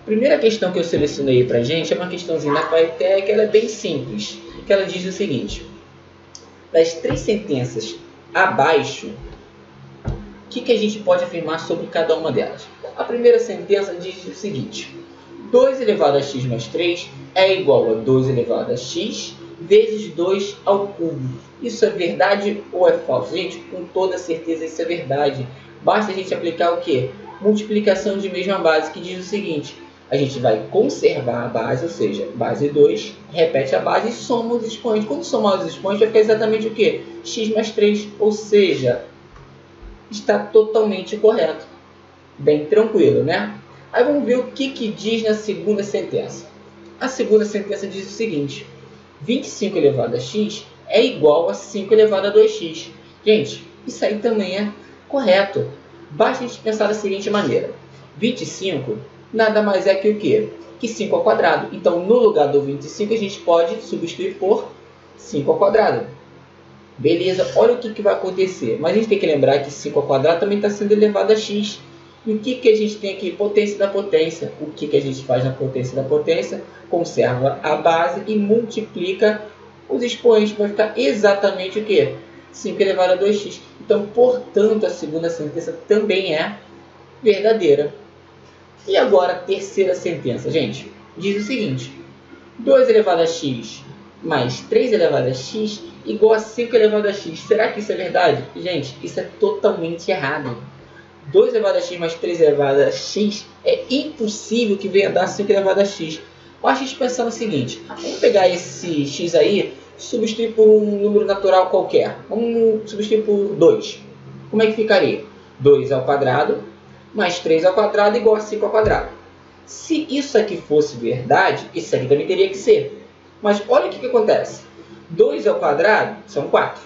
Primeira questão que eu selecionei para a gente é uma questãozinha da Paetec, que ela é bem simples. Que ela diz o seguinte: das 3 sentenças abaixo, o que a gente pode afirmar sobre cada uma delas? A primeira sentença diz o seguinte: 2 elevado a x mais 3 é igual a 2 elevado a x vezes 2 ao cubo. Isso é verdade ou é falso? Gente, com toda certeza isso é verdade. Basta a gente aplicar o quê? Multiplicação de mesma base, que diz o seguinte: a gente vai conservar a base, ou seja, base 2, repete a base e soma os expoentes. Quando somar os expoentes vai ficar exatamente o quê? X mais 3, ou seja, está totalmente correto. Bem tranquilo, né? Aí vamos ver o que diz na segunda sentença. A segunda sentença diz o seguinte: 25 elevado a x é igual a 5 elevado a 2x. Gente, isso aí também é correto. Basta a gente pensar da seguinte maneira: 25 nada mais é que o quê? Que 5 ao quadrado. Então, no lugar do 25, a gente pode substituir por 5 ao quadrado. Beleza, olha o que vai acontecer. Mas a gente tem que lembrar que 5 ao quadrado também está sendo elevado a x. E o que a gente tem aqui? Potência da potência. O que a gente faz na potência da potência? Conserva a base e multiplica os expoentes. Vai ficar exatamente o quê? 5 elevado a 2x. Então, portanto, a segunda sentença também é verdadeira. E agora a terceira sentença, gente, diz o seguinte: 2 elevado a x mais 3 elevado a x igual a 5 elevado a x. Será que isso é verdade? Gente, isso é totalmente errado. 2 elevado a x mais 3 elevado a x é impossível que venha dar 5 elevado a x. Basta a gente pensar no seguinte: vamos pegar esse x aí, substituir por um número natural qualquer. Vamos substituir por 2. Como é que ficaria? 2 ao quadrado mais 3 ao quadrado igual a 5 ao quadrado. Se isso aqui fosse verdade, isso aqui também teria que ser. Mas olha o que acontece. 2 ao quadrado são 4.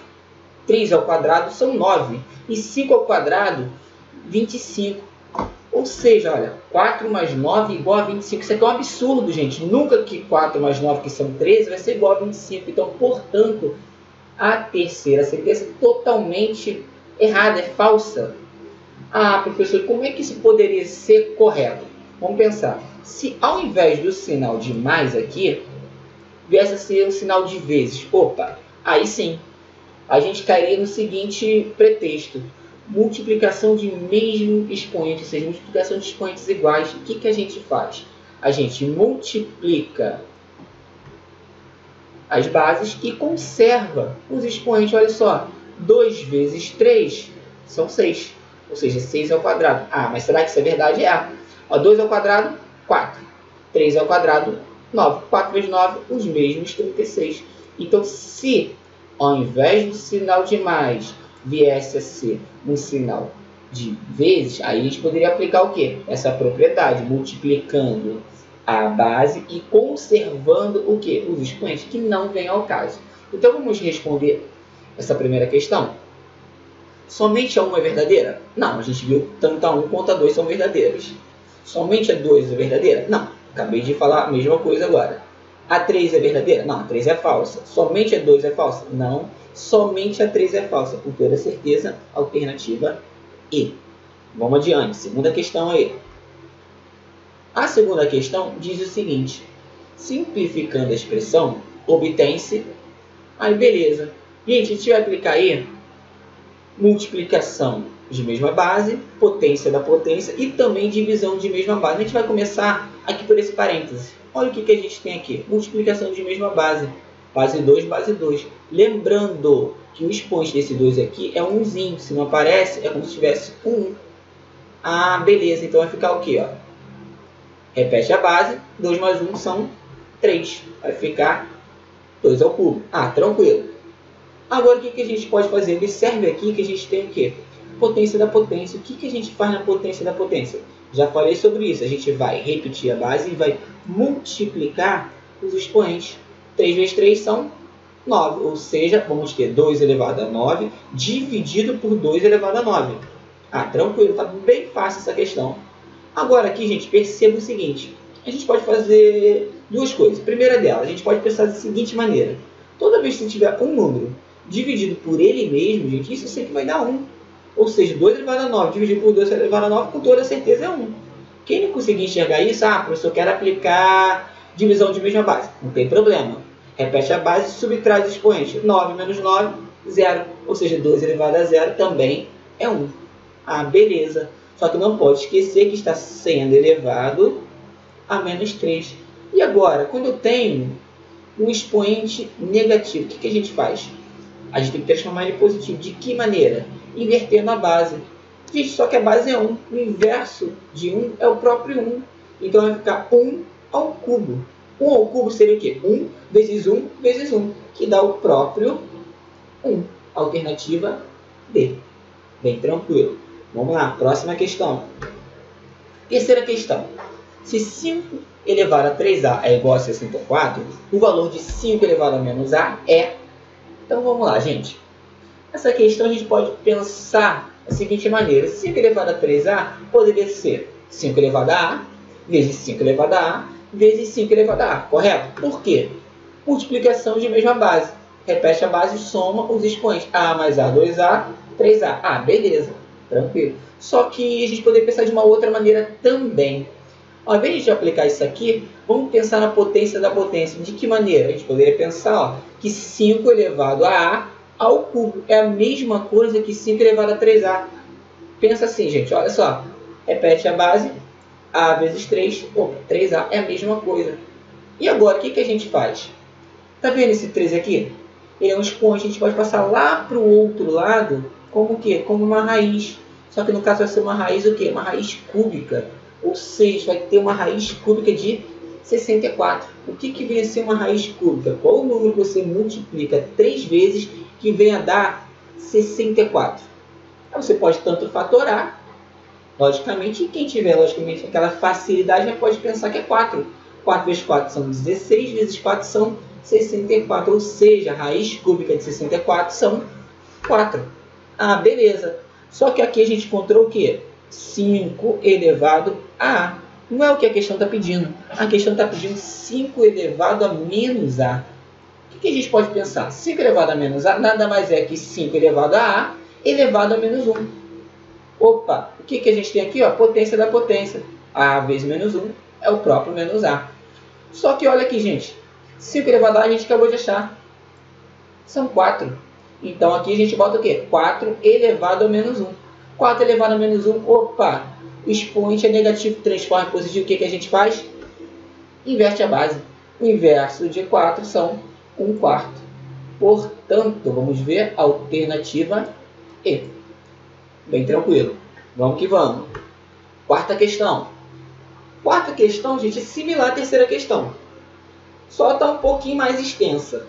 3 ao quadrado são 9. E 5 ao quadrado, 25. Ou seja, olha, 4 mais 9 igual a 25. Isso aqui é um absurdo, gente. Nunca que 4 mais 9, que são 13, vai ser igual a 25. Então, portanto, a terceira sentença é totalmente errada, é falsa. Ah, professor, como é que isso poderia ser correto? Vamos pensar. Se ao invés do sinal de mais aqui, viesse a ser um sinal de vezes. Opa, aí sim, a gente cairia no seguinte pretexto: multiplicação de mesmo expoente, ou seja, multiplicação de expoentes iguais. O que a gente faz? A gente multiplica as bases e conserva os expoentes. Olha só, 2 vezes 3 são 6. Ou seja, 6 ao quadrado. Ah, mas será que isso é verdade? É. 2 ao quadrado, 4. 3 ao quadrado, 9. 4 vezes 9, os mesmos 36. Então, se ao invés do sinal de mais viesse a ser um sinal de vezes, aí a gente poderia aplicar o quê? Essa propriedade, multiplicando a base e conservando o quê? Os expoentes, que não vem ao caso. Então, vamos responder essa primeira questão. Somente a 1 é verdadeira? Não, a gente viu que tanto a 1 quanto a 2 são verdadeiras. Somente a 2 é verdadeira? Não, acabei de falar a mesma coisa agora. A 3 é verdadeira? Não, a 3 é falsa. Somente a 2 é falsa? Não, somente a 3 é falsa. Com toda certeza, alternativa E. Vamos adiante, segunda questão aí. A segunda questão diz o seguinte: simplificando a expressão, obtém-se... Aí, beleza. Gente, a gente vai aplicar aí multiplicação de mesma base, potência da potência e também divisão de mesma base. A gente vai começar aqui por esse parêntese. Olha o que a gente tem aqui. Multiplicação de mesma base. Base 2, base 2. Lembrando que o expoente desse 2 aqui é um 1zinho. Se não aparece, é como se tivesse um 1. Ah, beleza. Então vai ficar o quê? Ó? Repete a base. 2 mais 1 são 3. Vai ficar 2 ao cubo. Ah, tranquilo. Agora, o que a gente pode fazer? Observe aqui que a gente tem o quê? Potência da potência. O que a gente faz na potência da potência? Já falei sobre isso. A gente vai repetir a base e vai multiplicar os expoentes. 3 vezes 3 são 9. Ou seja, vamos ter 2 elevado a 9 dividido por 2 elevado a 9. Ah, tranquilo. Está bem fácil essa questão. Agora aqui, gente, perceba o seguinte. A gente pode fazer duas coisas. A primeira delas, a gente pode pensar da seguinte maneira. Toda vez que você tiver um número dividido por ele mesmo, gente, isso sempre vai dar 1. Ou seja, 2 elevado a 9 dividido por 2 elevado a 9, com toda certeza é 1. Quem não conseguir enxergar isso, professor, quero aplicar divisão de mesma base. Não tem problema. Repete a base e subtrai os expoentes. 9 menos 9, 0. Ou seja, 2 elevado a 0 também é 1. Beleza. Só que não pode esquecer que está sendo elevado a menos 3. E agora, quando eu tenho um expoente negativo, o que a gente faz? A gente tem que transformar ele em positivo. De que maneira? Invertendo a base. Gente, só que a base é 1. O inverso de 1 é o próprio 1. Então vai ficar 1 ao cubo. 1 ao cubo seria o quê? 1 vezes 1 vezes 1, que dá o próprio 1. Alternativa D. Bem tranquilo. Vamos lá, próxima questão. Terceira questão. Se 5 elevado a 3A é igual a 64, o valor de 5 elevado a menos A é... Então vamos lá, gente. Essa questão a gente pode pensar da seguinte maneira. 5 elevado a 3A poderia ser 5 elevado a A vezes 5 elevado a A vezes 5 elevado a A, correto? Por quê? Multiplicação de mesma base. Repete a base e soma os expoentes. A mais A, 2A, 3A. Beleza. Tranquilo. Só que a gente poderia pensar de uma outra maneira também. Ao invés de a gente aplicar isso aqui, vamos pensar na potência da potência. De que maneira? A gente poderia pensar que 5 elevado a A ao cubo é a mesma coisa que 5 elevado a 3A. Pensa assim, gente. Olha só. Repete a base. A vezes 3. 3A é a mesma coisa. E agora, o que a gente faz? Tá vendo esse 3 aqui? Ele é um expoente. A gente pode passar lá para o outro lado como o quê? Como uma raiz. Só que no caso vai ser uma raiz o quê? Uma raiz cúbica. Ou seja, vai ter uma raiz cúbica de 64. O que vem a ser uma raiz cúbica? Qual o número que você multiplica 3 vezes que vem a dar 64? Aí você pode tanto fatorar, logicamente, e quem tiver, logicamente, aquela facilidade já pode pensar que é 4. 4 vezes 4 são 16, vezes 4 são 64. Ou seja, a raiz cúbica de 64 são 4. Beleza. Só que aqui a gente encontrou o quê? 5 elevado a A. Não é o que a questão está pedindo. A questão está pedindo 5 elevado a menos A. O que a gente pode pensar? 5 elevado a menos A nada mais é que 5 elevado a A elevado a menos 1. Opa! O que a gente tem aqui? Potência da potência. A vezes menos 1 é o próprio menos A. Só que olha aqui, gente. 5 elevado a A a gente acabou de achar. São 4. Então aqui a gente bota o quê? 4 elevado a menos 1. 4 elevado a menos 1. Opa! O expoente é negativo, transforma em positivo. O que a gente faz? Inverte a base. O inverso de 4 são 1/4. Portanto, vamos ver a alternativa E. Bem tranquilo. Vamos que vamos. Quarta questão. Quarta questão, gente, é similar à terceira questão. Só está um pouquinho mais extensa.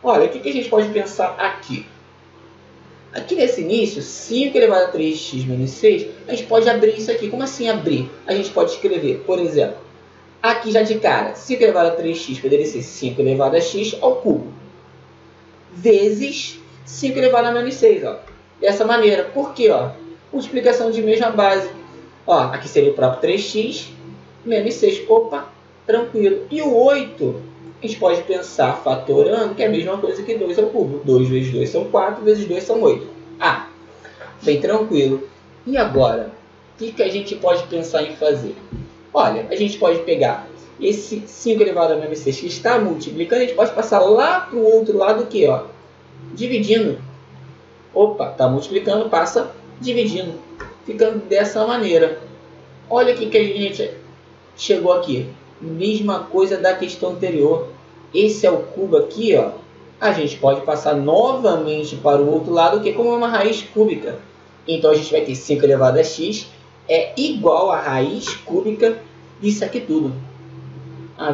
Olha, o que a gente pode pensar aqui? Aqui nesse início, 5 elevado a 3x menos 6, a gente pode abrir isso aqui. Como assim abrir? A gente pode escrever, por exemplo, aqui já de cara, 5 elevado a 3x poderia ser 5 elevado a x ao cubo, vezes 5 elevado a menos 6. Dessa maneira. Por quê? Multiplicação de mesma base. Aqui seria o próprio 3x menos 6. Opa, tranquilo. E o 8... a gente pode pensar fatorando, que é a mesma coisa que 2 ao cubo. 2 vezes 2 são 4, vezes 2 são 8. Bem tranquilo. E agora, o que a gente pode pensar em fazer? Olha, a gente pode pegar esse 5 elevado a menos 6 que está multiplicando, a gente pode passar lá para o outro lado o quê? Dividindo. Opa, está multiplicando, passa dividindo. Ficando dessa maneira. Olha o que a gente chegou aqui. Mesma coisa da questão anterior. Esse é o cubo aqui, a gente pode passar novamente para o outro lado, que é como uma raiz cúbica. Então a gente vai ter 5 elevado a x é igual a raiz cúbica disso aqui tudo.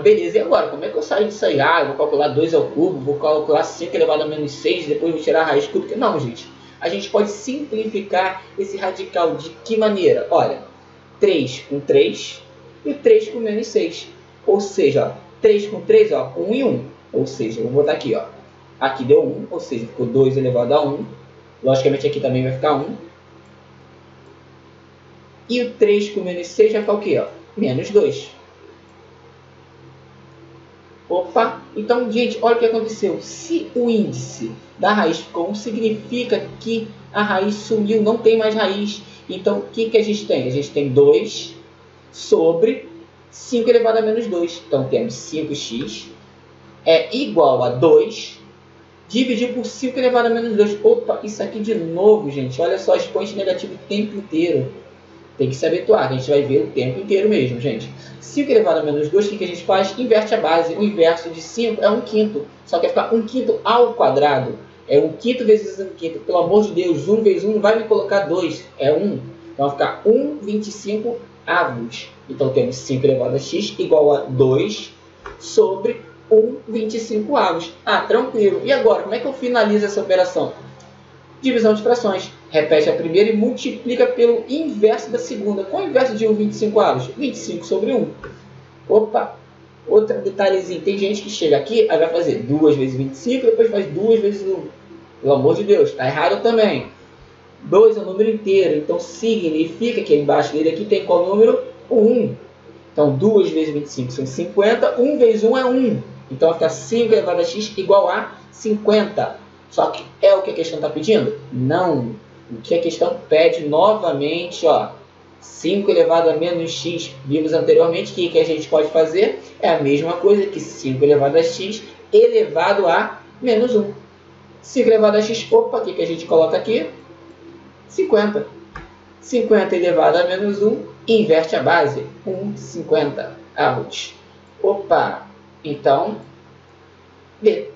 Beleza, e agora? Como é que eu saio disso aí? Eu vou calcular 2 ao cubo, vou calcular 5 elevado a menos 6, depois vou tirar a raiz cúbica. Não, gente. A gente pode simplificar esse radical de que maneira? Olha, 3 com 3 e 3 com menos 6. Ou seja, 3 com 3, 1 e 1. Ou seja, eu vou botar aqui, aqui deu 1, ou seja, ficou 2 elevado a 1. Logicamente aqui também vai ficar 1. E o 3 com menos 6 vai ficar o quê? Menos 2. Opa! Então, gente, olha o que aconteceu. Se o índice da raiz ficou 1, significa que a raiz sumiu, não tem mais raiz. Então, o que a gente tem? A gente tem 2 sobre 5 elevado a menos 2. Então, temos 5x é igual a 2 dividido por 5 elevado a menos 2. Opa, isso aqui de novo, gente. Olha só, expoente negativo o tempo inteiro. Tem que se habituar, a gente vai ver o tempo inteiro mesmo, gente. 5 elevado a menos 2, o que a gente faz? Inverte a base. O inverso de 5 é 1/5. Só que vai ficar 1/5 ao quadrado. É 1/5 vezes 1/5. Pelo amor de Deus, 1 vezes 1 não vai me colocar 2. É 1. Então vai ficar 1/25 avos. Então temos 5 elevado a x igual a 2 sobre 1/25 avos. Ah, tranquilo. E agora, como é que eu finalizo essa operação? Divisão de frações. Repete a primeira e multiplica pelo inverso da segunda. Qual é o inverso de 1/25 avos? 25 sobre 1. Opa! Outro detalhezinho. Tem gente que chega aqui, aí vai fazer 2 vezes 25, depois faz 2 vezes 1. Pelo amor de Deus, está errado também. 2 é o número inteiro, então significa que embaixo dele aqui tem qual número? 1. Então 2 vezes 25 são 50, 1 vezes 1 é 1. Então vai ficar 5 elevado a x igual a 50. Só que é o que a questão está pedindo? Não. O que a questão pede novamente, ó, 5 elevado a menos x, vimos anteriormente, que a gente pode fazer é a mesma coisa que 5 elevado a x elevado a menos 1. 5 elevado a x, opa, o que a gente coloca aqui? 50. 50 elevado a menos 1, inverte a base, 1/50 avos. Opa, então, B.